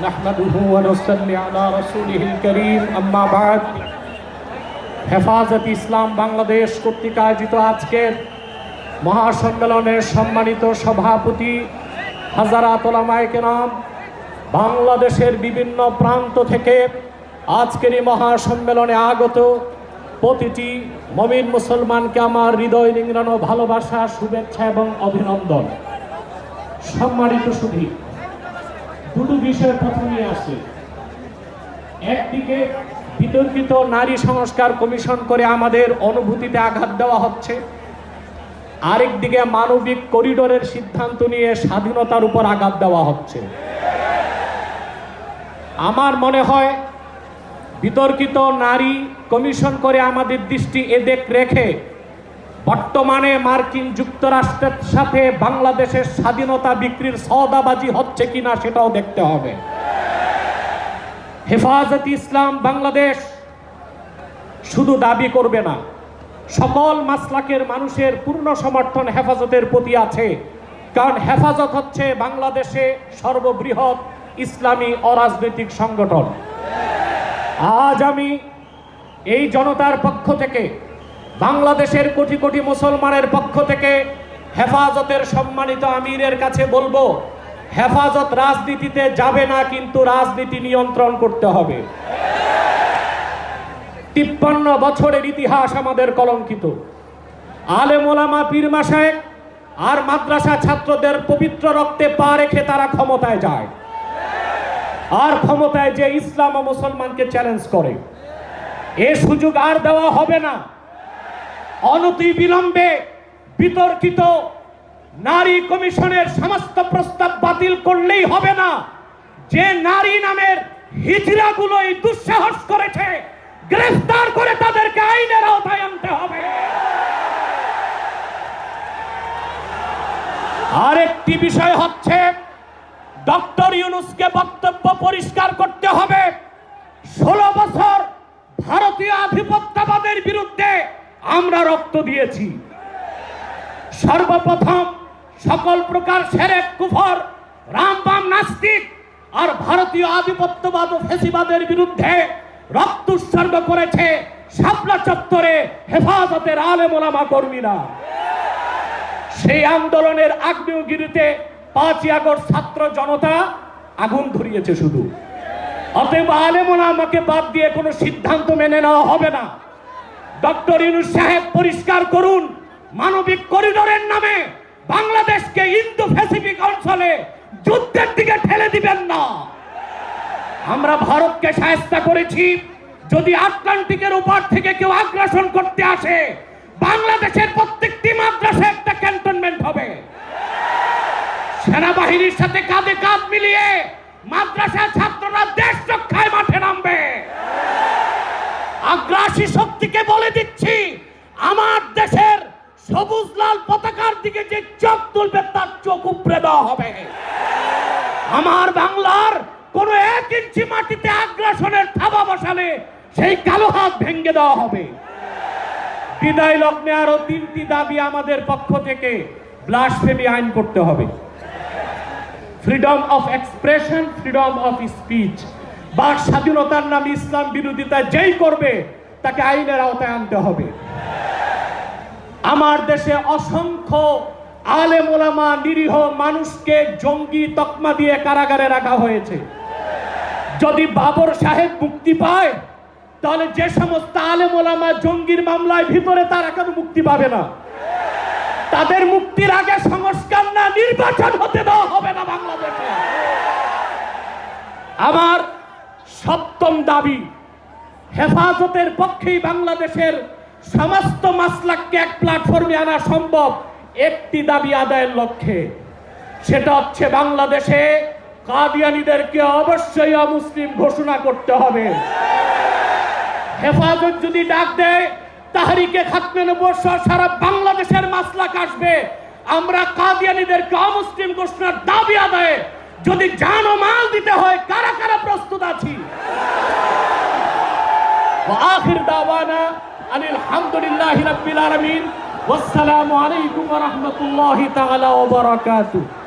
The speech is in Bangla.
নাহমাদুহু ওয়া নুসাল্লি আলা রাসূলিহিল কারীম, আম্মা বা'দ। হেফাজত ইসলাম বাংলাদেশ কর্তৃক আয়োজিত আজকের মহাসম্মেলনের সম্মানিত সভাপতি হাজারাত উলামায়ে কেরাম, বাংলাদেশের বিভিন্ন প্রান্ত থেকে আজকের এই মহাসম্মেলনে আগত প্রতিটি মুমিন মুসলমানকে আমার হৃদয় নিংড়ানো ভালোবাসা, শুভেচ্ছা এবং অভিনন্দন। সম্মানিত সুধী, দুটো বিষয় প্রথমে আসে। একদিকে বিতর্কিত নারী সংস্কার কমিশন করে আমাদের অনুভূতিতে আঘাত দেওয়া হচ্ছে, আরেকদিকে মানবিক করিডোরের সিদ্ধান্ত নিয়ে স্বাধীনতার উপর আঘাত দেওয়া হচ্ছে। আমার মনে হয় বিতর্কিত নারী কমিশন করে আমাদের দৃষ্টি এদিক রেখে বর্তমানে মার্কিন যুক্তরাষ্ট্রের সাথে বাংলাদেশের স্বাধীনতা বিক্রির সওদাবাজি হচ্ছে কিনা সেটাও দেখতে হবে। হেফাজত ইসলাম বাংলাদেশ শুধু দাবি করবে না, সকল মাসলাকের মানুষের পূর্ণ সমর্থন হেফাজতের প্রতি আছে, কারণ হেফাজত হচ্ছে বাংলাদেশে সর্ববৃহৎ ইসলামী অরাজনৈতিক সংগঠন। আজ আমি এই জনতার পক্ষ থেকে, বাংলাদেশের কোটি কোটি মুসলমানের পক্ষ থেকে হেফাজতের সম্মানিত আমিরের কাছে বলবো, হেফাজত রাজনীতিতে যাবে না, কিন্তু রাজনীতি নিয়ন্ত্রণ করতে হবে। 53 বছরের ইতিহাস আমাদের কলঙ্কিত। আলেম ওলামা, পীর মাশায়েখ আর মাদ্রাসা ছাত্রদের পবিত্র রক্তে পা রেখে তারা ক্ষমতায় যায়, আর ক্ষমতায় যে ইসলাম ও মুসলমানকে চ্যালেঞ্জ করে। এ সুযোগ আর দেওয়া হবে না। অনতিবিলম্বে বিতর্কিত নারী কমিশনের সমস্ত প্রস্তাব বাতিল করলেই হবে না। যে নারী নামের হিজড়াগুলো এই দুঃসাহস করেছে, গ্রেফতার করে তাদেরকে আইনের আওতায় আনতে হবে। আরেকটি বিষয় হচ্ছে, ডক্টর ইউনূসকে বক্তব্য পরিষ্কার করতে হবে। 16 বছর ভারতীয় আধিপত্যবাদের বিরুদ্ধে আমরা রক্ত দিয়েছি। সর্বপ্রথম সকল প্রকার শিরক, কুফর, রামবাম, নাস্তিক আর ভারতীয় আধিপত্যবাদ ও ফ্যাসিবাদের বিরুদ্ধে রক্ত উৎসর্গ করেছে শাপলা চত্বরে হেফাজতের আলেম ওলামা কর্মীরা। সেই আন্দোলনের আগ্নেয়গিরিতে 5ই আগস্ট ছাত্র জনতা আগুন ধরিয়েছে শুধু। অতএব আলেম ওলামাকে বাদ দিয়ে কোনো সিদ্ধান্ত মেনে নেওয়া হবে না। ডক্টর ইউনূস সাহেব পরিষ্কার করুন, মানবিক করিডোরের নামে বাংলাদেশকে ইন্দো প্যাসিফিক অঞ্চলে যুদ্ধের দিকে ঠেলে দিবেন না। আমরা ভারতকে শায়েস্তা করেছি, যদি আটলান্টিকের উপর থেকে কেউ আগ্রাসন করতে আসে, বাংলাদেশের প্রত্যেকটি মাদ্রাসায় একটা ক্যান্টনমেন্ট হবে। সেনাবাহিনীর সাথে কাঁধে কাঁধ মিলিয়ে মাদ্রাসা ছাত্ররা দেশ রক্ষায় মাঠে নামবে। আগ্রাসী শক্তিকে বলে দিচ্ছি, আমার দেশের সবুজ লাল পতাকার দিকে যে চোখ তুলবে তার চোখ উপড়ে দেওয়া হবে। আমার বাংলার কোন 1 ইঞ্চি মাটিতে আগ্রাসনের থাবা বসালে সেই কালো হাত ভেঙে দেওয়া হবে। বিদায় লগ্নে আরো 3টি দাবি আমাদের পক্ষ থেকে। ব্লাসফেমি আইন করতে হবে, freedom of expression, freedom of speech. বাক স্বাধীনতার নামে ইসলাম বিরোধিতা যেই করবে তাকে আইনের আওতায় আনতে হবে। আমার দেশে অসংখ্য আলেম ওলামা, নিরীহ মানুষকে জঙ্গি তকমা দিয়ে কারাগারে রাখা হয়েছে। যদি বাবর সাহেব মুক্তি পায়, তাহলে যে সমস্ত আলেম ওলামা জঙ্গির মামলায় ভিতরে, তারা কেন মুক্তি পাবে না? তাদের মুক্তির আগে সংস্কার না নির্বাচন হতে দেওয়া হবে না বাংলাদেশে। আমার 7ম দাবি, হেফাজতের পক্ষেই বাংলাদেশের সমস্ত মাসলাককে এক প্ল্যাটফর্মে আনা সম্ভব একটি দাবি আদায়ের লক্ষ্যে। সেটা হচ্ছে বাংলাদেশে কাদিয়ানীদেরকে অবশ্যই অমুসলিম ঘোষণা করতে হবে। হেফাজত যদি ডাক দেয়, তাহরিকে খাতমে নবুয়্যত সারা বাংলাদেশের মাসলাক আসবে। আমরা কাদিয়ানীদেরকে অমুসলিম ঘোষণার দাবি আদায়ে যদি জান ও মাল দিতে হয়, কারা কারা প্রস্তুত আছি? ওয়া আখির দাওয়ানা আনিল হামদুলিল্লাহি রাব্বিল আলামিন। ওয়াসসালামু আলাইকুম ওয়া রাহমাতুল্লাহি তাআলা ওয়া বারাকাতুহু।